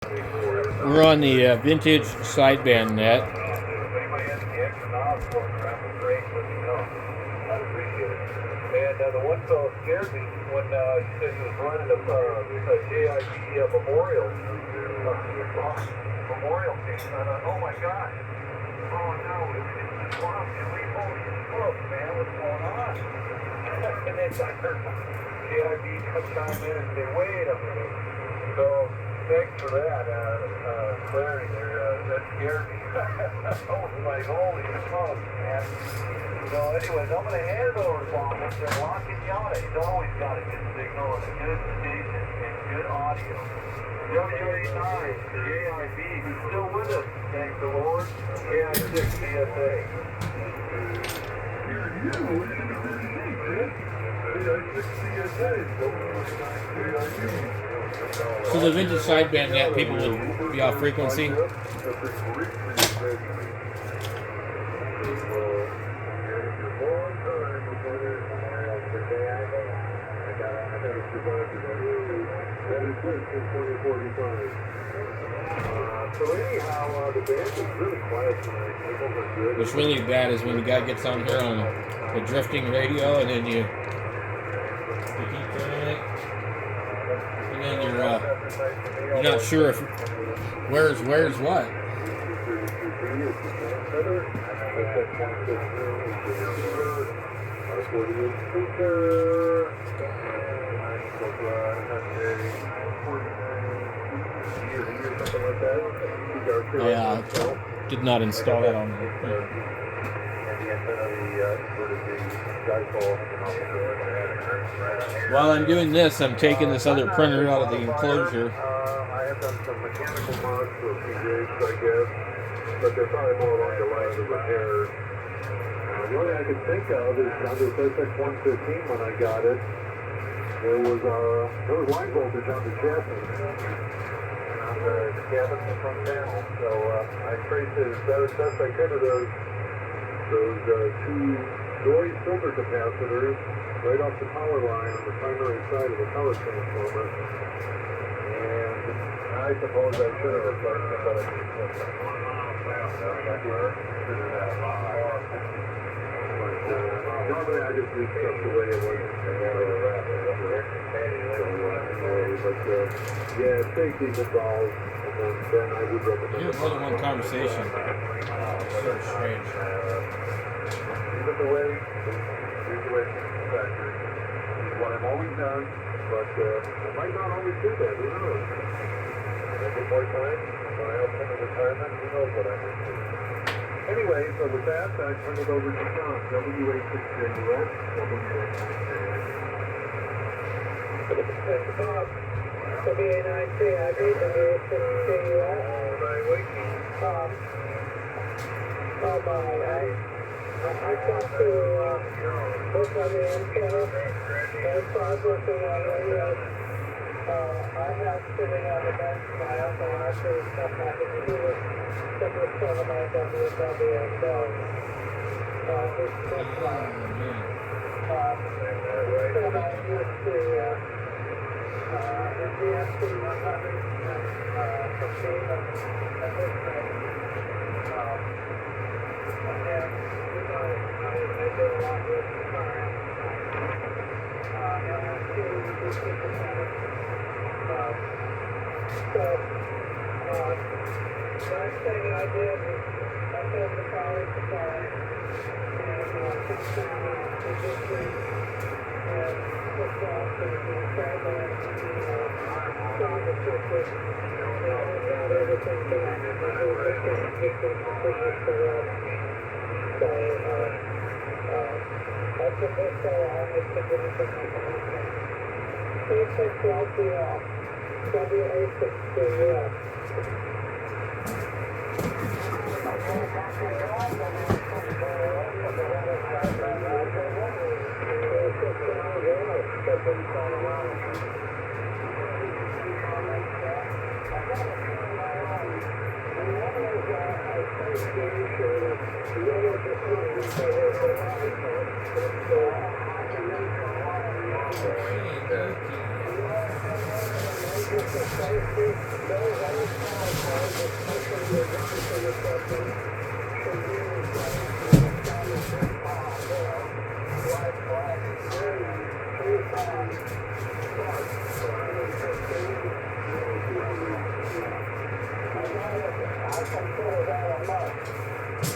We're on the vintage sideband net. And the one fellow scared me when he said he was running a JIB memorial piece. And I thought, oh my God. Oh no, it's the club. And we holy smokes, man, what's going on? And then I heard JIB chime in and say, wait a minute. So thanks for that clarity there. That scared me. I was like, holy smokes, man. So anyways, I'm going to hand it over to Bob. They're locking you out. He's always got a good signal and a good station and good audio. W89, JIB, who's still with us, thank the Lord. KI6 CSA. So the vintage sideband net, people would be off frequency. So anyhow, the band is really quiet tonight. What's really bad is when the guy gets on here on the drifting radio, and then you keep turning it, and then you're not sure if where's what. I did not install that on there. While I'm doing this, I'm taking this other printer out of the enclosure. I have done some mechanical mods for PJs, I guess, but they're probably more along the lines of repairs. The only I can think of is under SX 115 when I got it, there was line voltage on the chassis. The cabin and front panel. So I traced it as best I could of those two noise filter capacitors right off the power line on the primary side of the power transformer. And I suppose I should have replaced it, but I didn't. Normally I just leave stuff the way it was. Yeah, safety's involved, and then I would recommend. Here's more than one conversation. So strange. Even the way it's factory is what I've always done, but I might not always do that. Who knows? When I get more time, when I have some retirement, who knows what I might do. Anyway, so with that, I turn it over to John. W86JUS, Thanks, Bob. W89CIB, W86JUS. all night waiting. I talked to both on the antenna and Bob working on radio. I have sitting on the bench my uncle Arthur stuff happened to do with WWWSL. This line. So I used the NDFC 100 from Stephen and this thing. And I do a lot with current LSC, so last thing I did was I filled the power supply and took down the district and hooked off the sideband solve the circuit and I got everything back and the whole district was correct. So I put this on it to give it the K6LCL WA6JUS.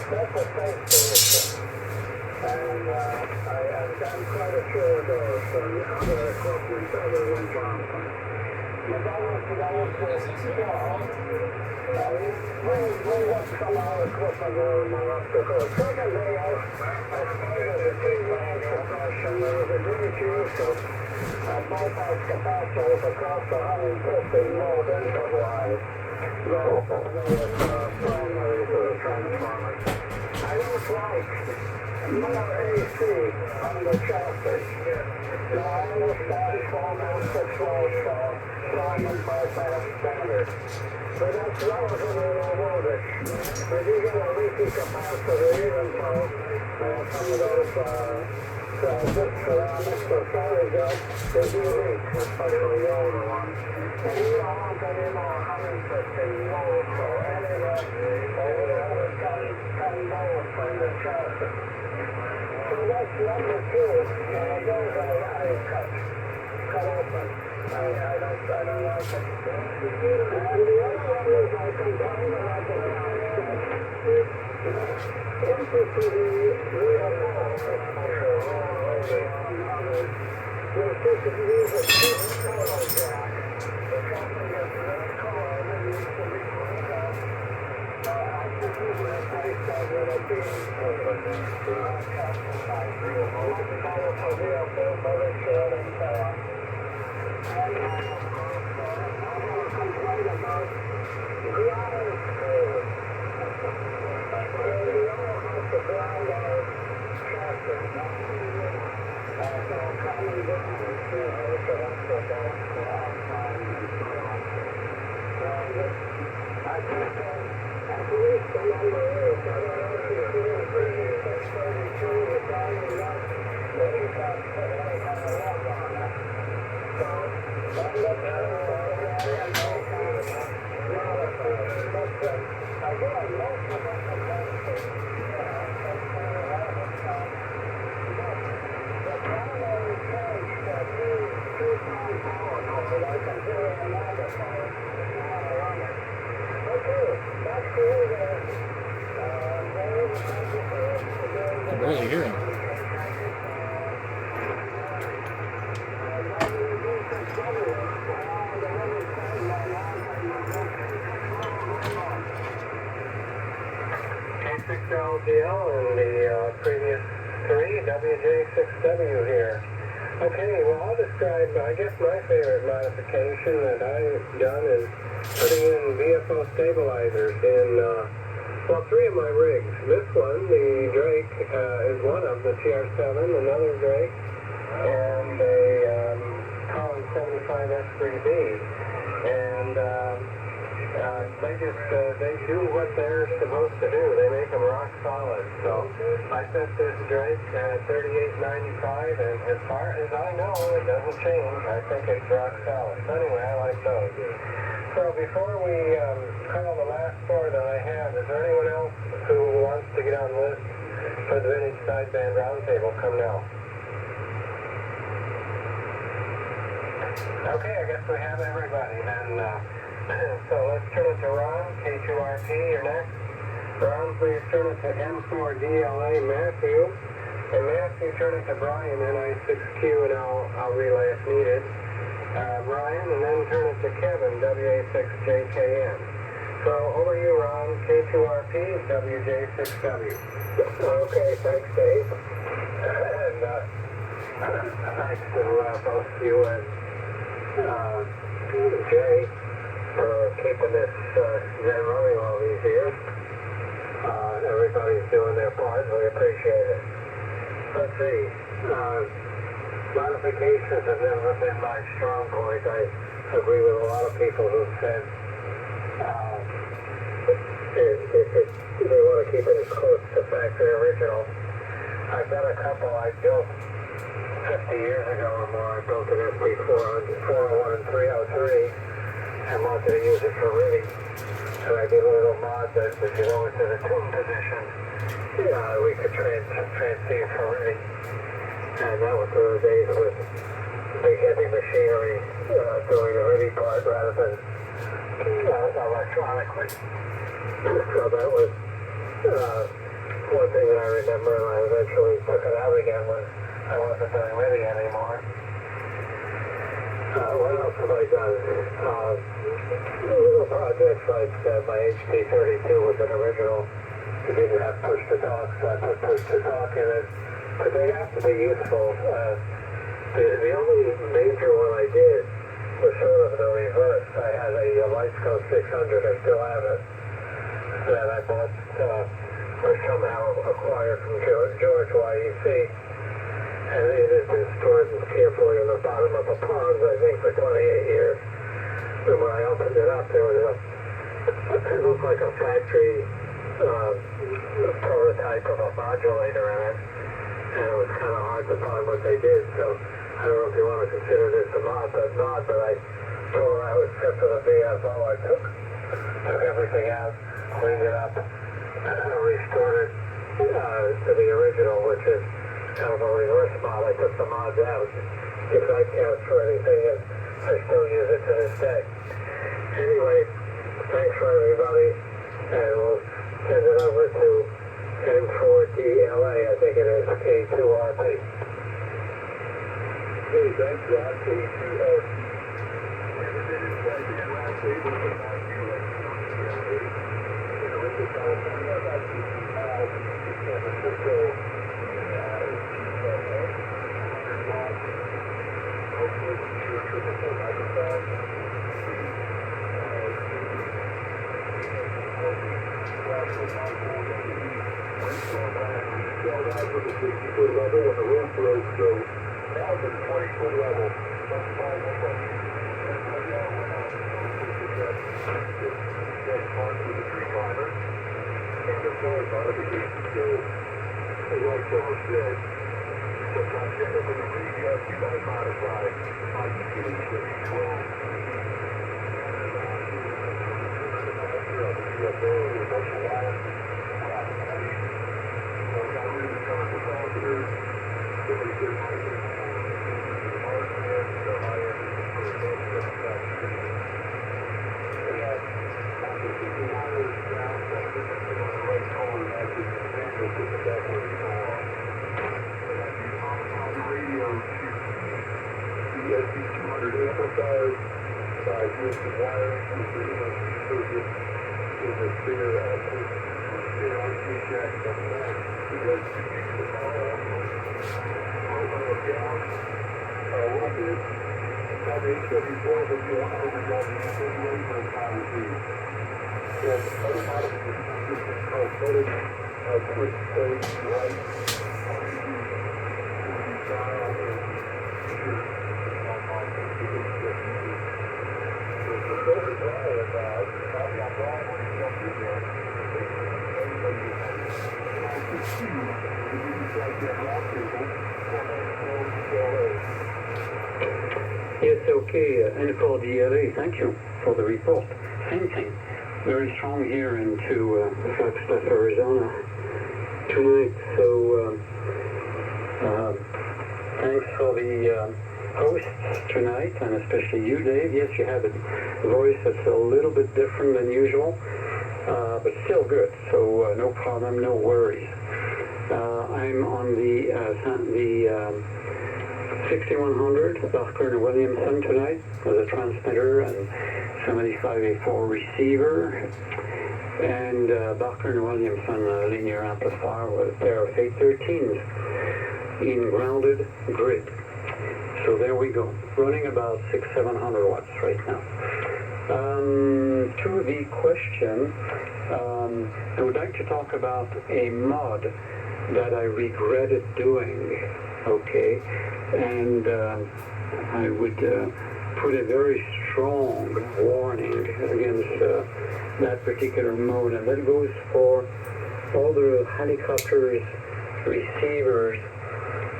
That's a safe solution. And I've done quite a few of those from other equipment other than Johnson. But that was small. We have some other equipment there more up to go. Secondly, I started a big line suppression. There was a great use of bypass capacitors across the 150 volt input line. That was primary to the transformers. I don't like more AC on the chassis. Now I understand 496 volt Simon bypass standard, but that's relatively low voltage. If you get a leaky capacitor, even so, some of those good ceramics or solid gas, they do leak, especially the older ones. And you don't want any more 150 volts or any over 10 volts from the chassis. So that's number two. Those I cut open. I don't like it. And the other one is I combine it like a into the real wall, especially on others. You'll see if you use a cheap color jack, or something that's red color and then needs to be cleaned up. I should usually replace that with a beam open much better for vehicle, better shed and so on. And I'm going to complain about ground screws. We all have to ground our chassis. That's all common ground, so that's what that's outside and so on. And I think at least the number is, I don't know if you see it, 3632, the value left, but you can't put any kind of love on it. So, I'm looking at it and no kind of modifier. But again, most of us are basic, that's kind of relevant. But the primary change that is 2-pound power cord, I can do it in magnifier, if you want to run it. Okay, back to you there. I can barely hear him. K6LGL and the previous three, WJ6W here. Okay, well I'll describe, I guess my favorite modification that I've done is putting in VFO stabilizers in, well, three of my rigs. This one, the Drake, is one of the TR7, another Drake, and a Collins 75S3B. And they do what they're supposed to do. They make them rock solid. So I set this Drake at 3895, and as far as I know, it doesn't change. I think it's rock solid. So anyway, I like those. So before we call the last four that I have, is there anyone else who wants to get on the list for the Vintage Sideband Roundtable? Come now. Okay, I guess we have everybody then. So let's turn it to Ron, K2RP, you're next. Ron, please turn it to M4DLA, Matthew. And Matthew, turn it to Brian, NI6Q, and I'll relay if needed. Brian, and then turn it to Kevin, WA6JKN. So over to you, Ron, K2RP, WJ6W. Okay, thanks, Dave. And thanks to both you and Jay for keeping this running all these years. Everybody's doing their part, we appreciate it. Let's see. Modifications have never been my strong point. I agree with a lot of people who said they want to keep it as close to factory original. I've done a couple I built 50 years ago or more. I built an SP401 and 303, I wanted to use it for rigging. So I did a little mod that if you go into the tune position, we could transceive for rigging. And that was the days with big heavy machinery doing the rigging part rather than electronically. So that was one thing that I remember, and I eventually took it out again when I wasn't doing rigging anymore. What else have I done? Little projects like my HD32 was an original. It didn't have push to talk, so I put push to talk in it. But they have to be useful. The only major one I did was sort of the reverse. I had a Lightsco 600, I still have it, that I bought or somehow acquired from George YEC. And it has been stored carefully in the bottom of a pond, I think, for 28 years. And when I opened it up, there was it looked like a factory prototype of a modulator in it. And it was kind of hard to find what they did, so I don't know if you want to consider this a mod, but I tore out except for the VFO. I took everything out, cleaned it up, restored it to the original, which is kind of a reverse mod. I took the mods out. If I count for anything, and I still use it to this day. Anyway, thanks for everybody, and we'll send it over to M4DLA, I think it is, K2RP. Hey, thanks, John, K2RP. Level when the roof broke, so now it's at 20-foot level. With the tree climber and the forest modification skills, like George said, sometimes you end up with a you guys modify my utility to be 12. Amplifiers, used the wiring, which is much circuit in the spare output, spare RC jack from that. Because the power down a little bit, now the H74 will be 100 down the H78 for the power feed. And other modifications, this is cosmetic, quick plate, light, Yes, okay, N4DLA, thank you for the report. Same thing, very strong here into Flagstaff, Arizona tonight, so thanks for the hosts tonight, and especially you, Dave. Yes, you have a voice that's a little bit different than usual, but still good, so no problem, no worries. I'm on the 6100 Barker & Williamson tonight with a transmitter and 75A4 receiver, and Barker & Williamson linear amplifier with a pair of 813s in grounded grid. So there we go, running about 600-700 watts right now. To the question, I would like to talk about a mod that I regretted doing, okay, and I would put a very strong warning against that particular mode, and that goes for all the helicopters, receivers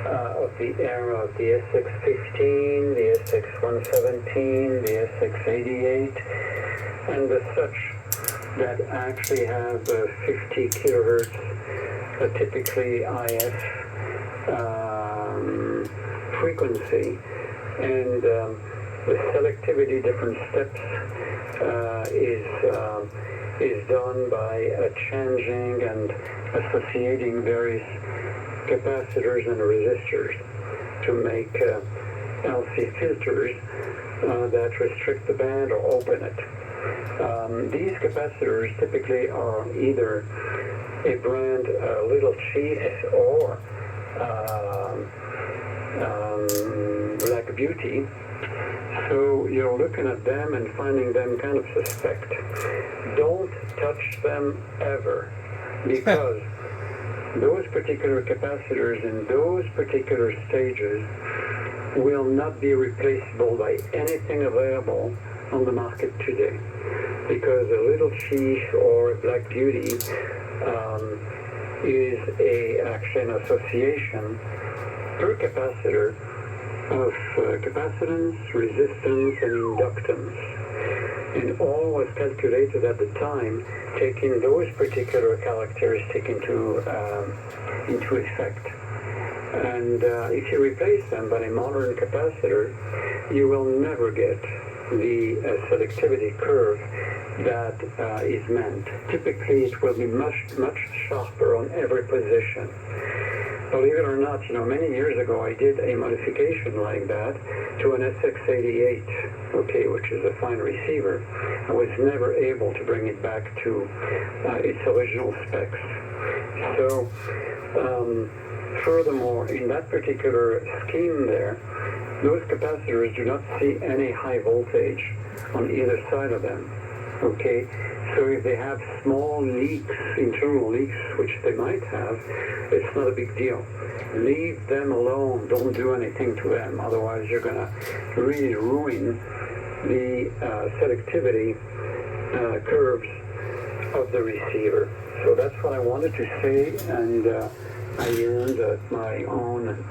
of the era of the SX15, the SX117, the SX88, and the such that actually have 50 kilohertz, typically IF frequency, and the selectivity different steps is done by changing and associating various capacitors and resistors to make LC filters that restrict the band or open it. These capacitors typically are either a brand Little Chief or Black Beauty. So you're looking at them and finding them kind of suspect. Don't touch them ever, because those particular capacitors in those particular stages will not be replaceable by anything available on the market today, because a Little Chief or a Black Beauty is actually an association per capacitor of capacitance, resistance, and inductance. And all was calculated at the time, taking those particular characteristics into effect. And if you replace them by a modern capacitor, you will never get the selectivity curve that is meant. Typically, it will be much sharper on every position. Believe it or not, many years ago I did a modification like that to an SX88, okay, which is a fine receiver. I was never able to bring it back to its original specs. So, furthermore, in that particular scheme there, those capacitors do not see any high voltage on either side of them, okay? So if they have small leaks, internal leaks, which they might have, it's not a big deal. Leave them alone. Don't do anything to them. Otherwise, you're going to really ruin the selectivity curves of the receiver. So that's what I wanted to say, and I learned at my own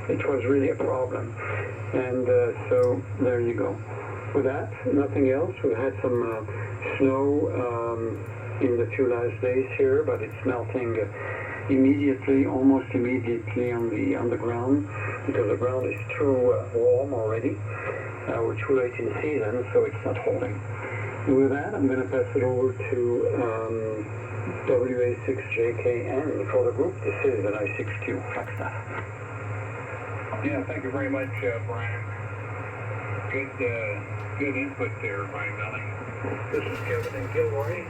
it was really a problem. And so there you go. With that, nothing else. We've had some snow in the 2 last days here, but it's melting immediately, almost immediately on the ground, because the ground is too warm already. We're too late in season, so it's not holding. And with that, I'm going to pass it over to WA6JKN for the group. This is an I6Q Flagstaff. Yeah, thank you very much, Brian. Good input there by Melanie. This is Kevin in Gilroy.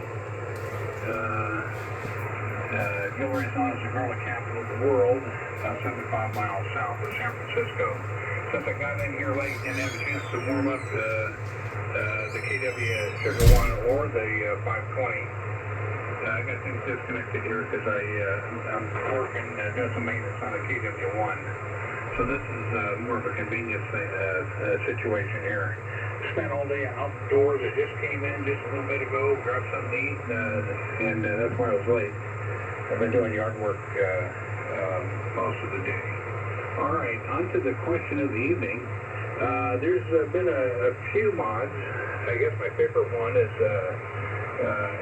Gilroy is known as the garlic capital of the world, 75 miles south of San Francisco. Since I got in here late, didn't have a chance to warm up the KW Sugar 1 or the 520. I got things disconnected here because I'm working, doing some maintenance on the KW1. So this is more of a convenience situation here. Spent all day outdoors. I just came in just a little bit ago, grabbed something to eat, and that's why I was late. I've been doing yard work most of the day. All right, on to the question of the evening. There's been a few mods. I guess my favorite one is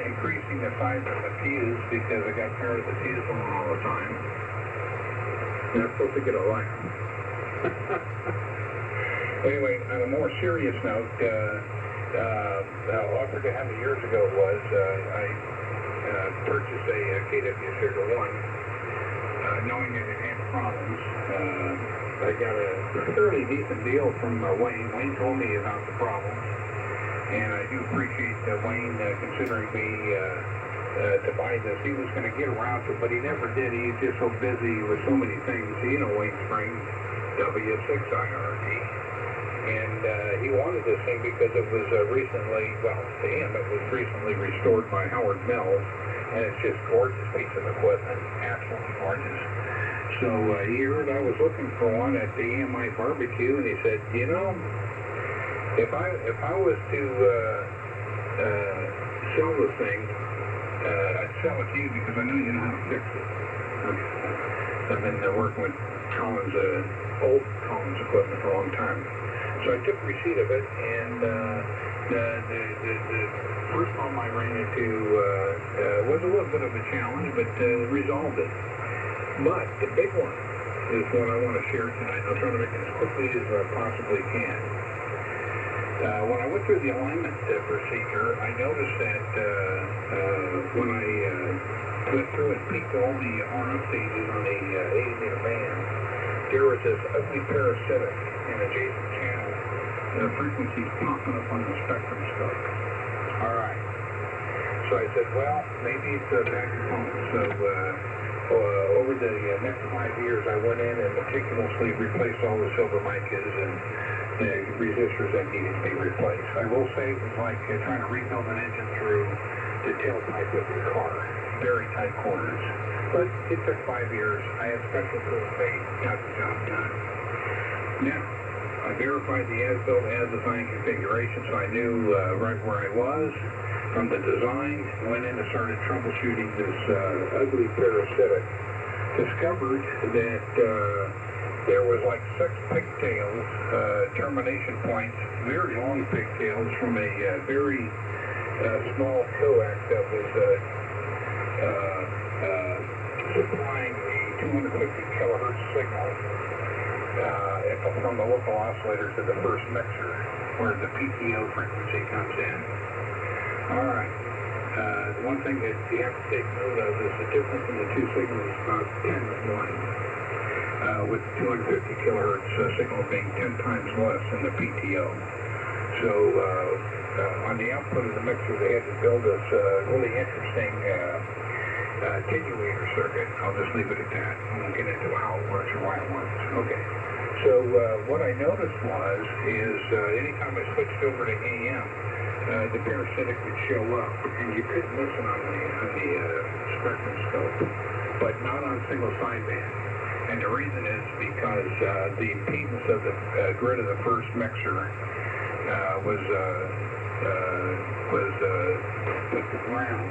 increasing the size of the fuse, because I got tired of the fuse going all the time. And I'm supposed to get a light. Anyway, on a more serious note, offered to have it years ago was I purchased a KW Sugar 1, knowing that it had problems. I got a fairly decent deal from Wayne. Wayne told me about the problems, and I do appreciate Wayne considering me to buy this. He was going to get around to it, but he never did. He's just so busy with so many things. Wayne Springs, W6IRD. And he wanted this thing because it was recently, well, to him, it was recently restored by Howard Mills, and it's just gorgeous piece of equipment, absolutely gorgeous. So he heard I was looking for one at the EMI barbecue, and he said, if I was to sell this thing, I'd sell it to you because I know you know how to fix it. Okay. I've been working with Collins, old Collins equipment for a long time. So I took receipt of it, and the first problem I ran into was a little bit of a challenge, but resolved it. But the big one is what I want to share tonight. I'll try to make it as quickly as I possibly can. When I went through the alignment procedure, I noticed that when I went through and peaked all the RF stages on the 80-meter band, there was this ugly parasitic in adjacent channel frequencies popping up on the spectrum scope. All right. So I said, well, maybe it's a bad component. So over the next 5 years, I went in and meticulously replaced all the silver micas and the resistors that needed to be replaced. I will say it was like trying to rebuild an engine through the tailpipe of your car. Very tight corners. But it took 5 years. I had special tools made, got the job done. Now, I verified the as-built, as-designed configuration, so I knew right where I was. From the design, went in and started troubleshooting this ugly parasitic. Discovered that there was like 6 pigtails, termination points, very long pigtails from a very small coax that was supplying the 250 kilohertz signal from the local oscillator to the first mixer, where the PTO frequency comes in. All right. One thing that you have to take note of is the difference in the two signals is about 10 to 1, with 250 kilohertz signal being 10 times less than the PTO. So on the output of the mixer, they had to build this really interesting attenuator circuit. I'll just leave it at that. I won't get into how it works or why it works. Okay. So what I noticed is anytime I switched over to AM, the parasitic would show up, and you couldn't listen on the spectrum scope, but not on single sideband. And the reason is because the impedance of the grid of the first mixer was with the ground,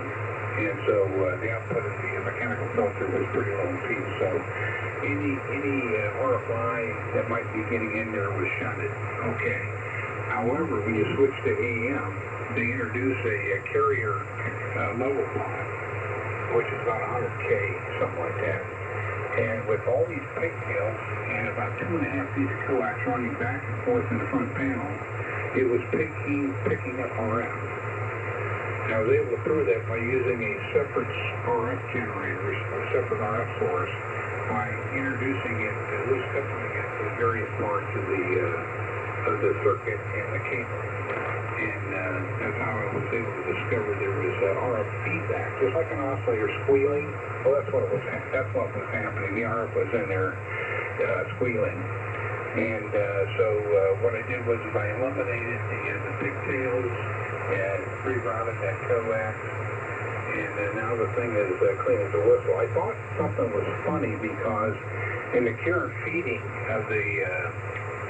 and so the output of the mechanical filter was pretty low impedance. So any RFI that might be getting in there was shunted. Okay. However, when you switch to AM, they introduce a carrier level plot, which is about 100K, something like that. And with all these pigtails and about 2.5 feet of coax running back and forth in the front panel, it was picking up RF. And I was able to prove that by using a separate RF generator, a separate RF source, by introducing it, loose coupling it to various parts of the circuit and the cable. And that's how I was able to discover there was RF feedback, just like an oscillator squealing. Well, that's what was happening. The RF was in there squealing. And so what I did was I eliminated the pigtails and rerouted that coax. And now the thing is clean as a whistle. I thought something was funny because in the current feeding of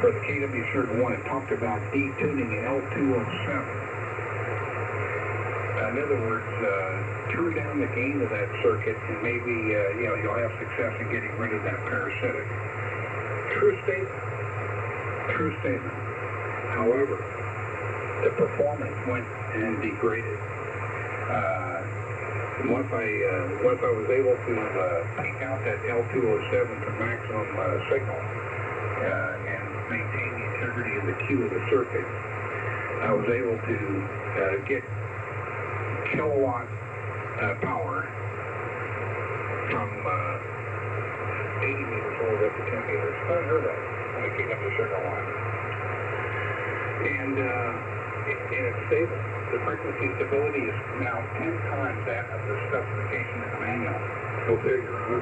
for the KW-1, it talked about detuning in L207. In other words, turn down the gain of that circuit and maybe you'll have success in getting rid of that parasitic. True statement. True statement. However, the performance went and degraded. Once I was able to peak out that L207 to maximum signal and maintain the integrity of the Q of the circuit, I was able to get kilowatt power from 80 meters all the way up to 10 meters. Unheard of when I pick up the signal line. And it's stable. The frequency stability is now 10 times that of the specification in the manual. Go figure, huh?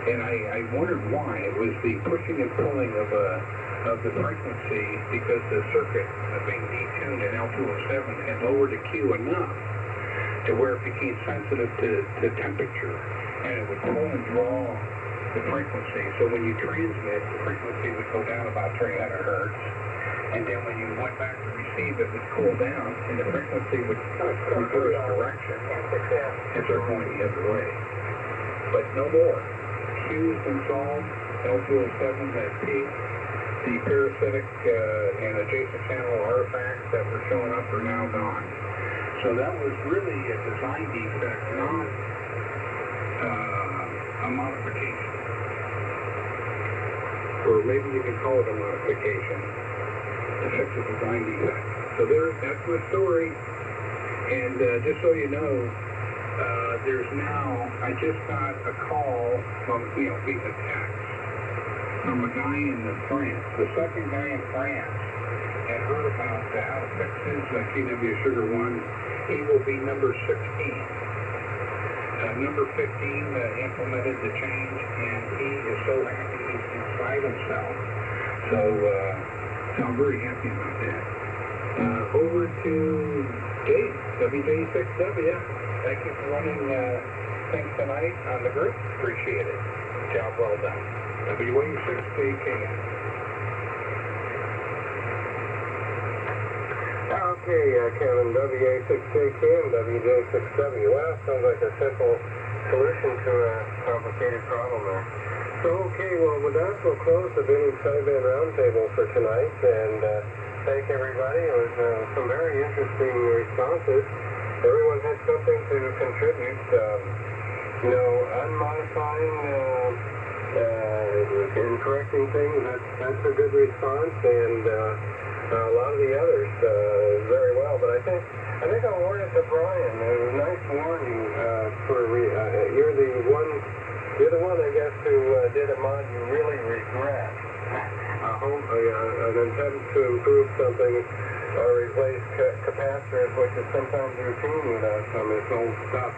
And I wondered why. It was the pushing and pulling of the frequency because the circuit being detuned in L207 had lowered the Q enough to where it became sensitive to temperature, and it would pull and draw the frequency. So when you transmit, the frequency would go down about 300 hertz, And then when you went back to receive, it would cool down, and the frequency would reverse direction if they're going the other way. But no more. Cues installed, L207s at peak. The parasitic and adjacent channel artifacts that were showing up are now gone. So that was really a design defect, not a modification. Or maybe you can call it a modification to fix a design defect. So that's the story. And just so you know, there's now, I just got a call from, via text from a guy in France, the second guy in France, and heard about how to fix his KW Sugar 1. He will be number 16. Number 15 implemented the change, and he is so happy he's inside himself. So I'm very happy about that. Over to Dave, WJ6W. Thank you for running things tonight on the group. Appreciate it. Job well done. WA6JKM. Okay, Kevin, WA6JKM, WJ6W. Well, sounds like a simple solution to a complicated problem there. So, okay, well, with that, we'll close the Vinny Sideband Roundtable for tonight, and thank everybody. It was some very interesting responses. Everyone had something to contribute. Unmodifying and correcting things, that's a good response, and a lot of the others very well. But I think I'll award it to Brian. It was a nice warning you're the one, I guess, who did a mod you really regret. An attempt to improve something or replace capacitors, which is sometimes routine with us on this old stuff.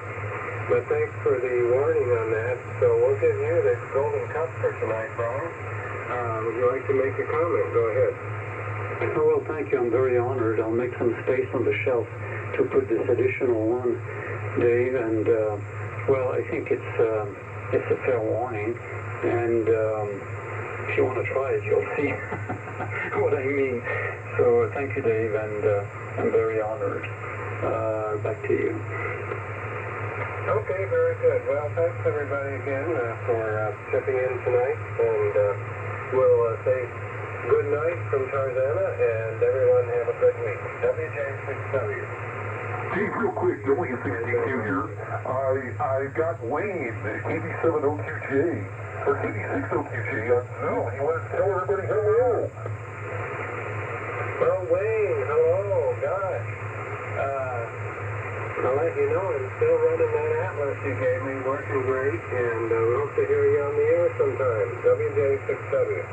But thanks for the warning on that. So we'll give you the golden cup for tonight, Brian. Would you like to make a comment? Go ahead. Oh, well, thank you. I'm very honored. I'll make some space on the shelf to put this additional one, Dave. And, well, I think it's a fair warning. And if you want to try it, you'll see what I mean. So thank you, Dave, and I'm very honored. Back to you. Okay, very good. Well, thanks everybody again for chipping in tonight, and we'll say good night from Tarzana, and everyone have a good week. WJ6W. Chief, real quick, W62 here. I got Wayne, KB7OQJ, or KB6OQJ. No, he wanted to tell everybody hello. Well, Wayne, hello, gosh. I'll let you know I'm still running that Atlas you gave me, working great, and we hope to hear you on the air sometime. WJ6W.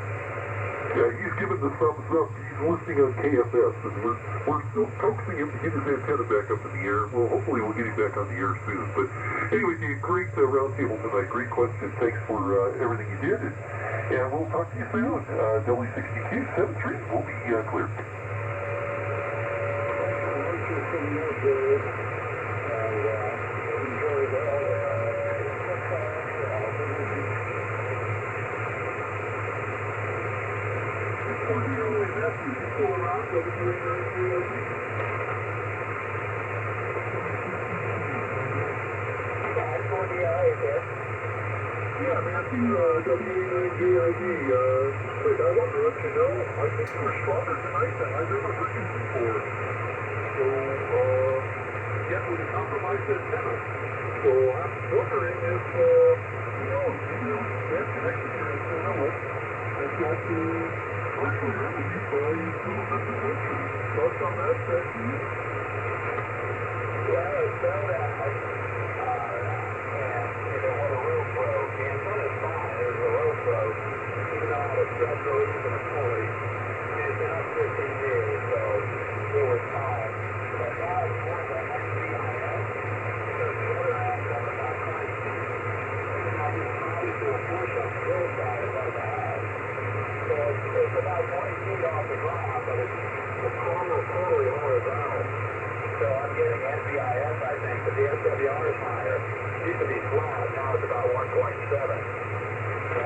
Yeah, he's giving the thumbs up. He's listening on KFS, and we're still coaxing him to get his antenna back up in the air. Well, hopefully we'll get him back on the air soon. But anyway, Dave, great roundtable tonight. Great questions. Thanks for everything you did. And we'll talk to you soon. W62 73 will be clear. Yeah, Matthew, W89JID, quick, I want to let you know, I think you were stronger tonight than I've ever heard you before. So, yet with a compromised antenna. So I'm wondering if, that connection to your antenna has got to partially remedied by little message. Thoughts on that, Becky? Well, it fell out, and if it were a road broke, the antenna's fine, it was a road broke, even though I had a schedule, even a pulley, and it's been up 15 years, so it was fine. But now it's more of an SBIS, because the other half is about 20 feet. And I can probably do a push on the hillside above the house. So it's about 20 feet off the ground, but it's almost totally horizontal. So I'm getting SBIS, I think, but the SWR is higher. It used to be flat, now it's about 1.7. So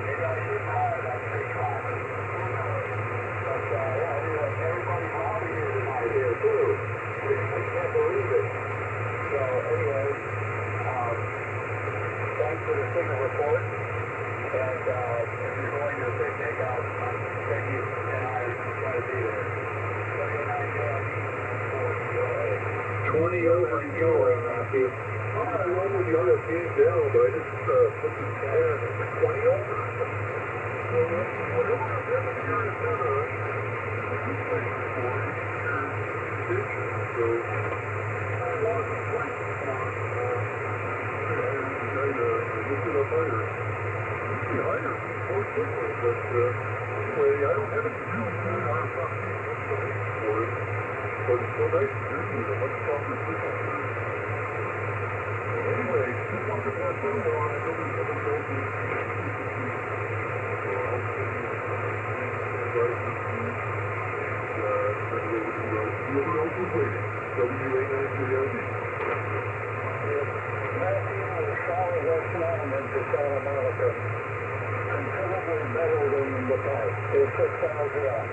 maybe I should retire that tree climber. But yeah, pretty killer on that, too. I'm not alone with the other teams down, but I just put this guy in at 20 over. So whatever you're in center, he's playing for your station. So I lost the point for the guy lifted up higher. Usually higher more quickly, but anyway, I don't have any real good RFI for it. But it's so nice to do with a much stronger signal here. Anyway, just wanted to pass that along. I know there's other folks who whoever else is waiting. WA9JRB. Matthew was solid West Mountain to Santa Monica. Considerably better than the past. It's 6,000 out.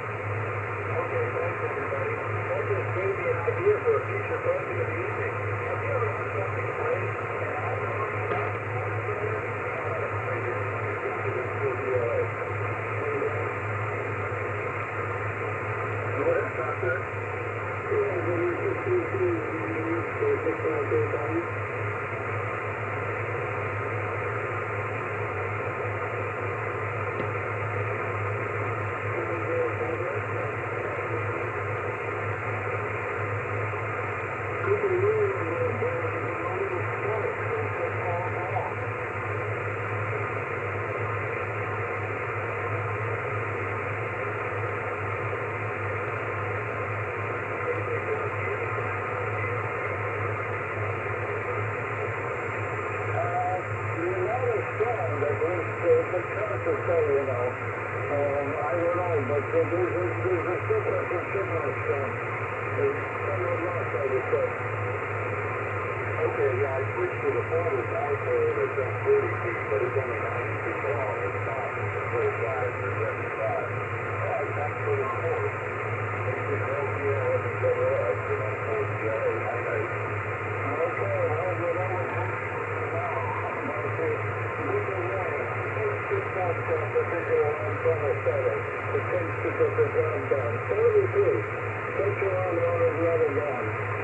Okay, thanks everybody. That just gave me an idea for a future program of the evening. Have you ever heard something great? Go ahead, contact. I don't know, but there's a difference in signal strength. There's somewhat less, I would say. Okay, yeah, I switched to the forward dipole that's at 40 feet, but it's only 90 feet long. It's not full size for 75. Alright, thanks for the report. Thanks for the LPL and the WS and then for the GLA. Night. Okay, well, you know what I'm going to say. This is that particular antenna setting. It takes to get the job done. 42. Put your arm on his level down.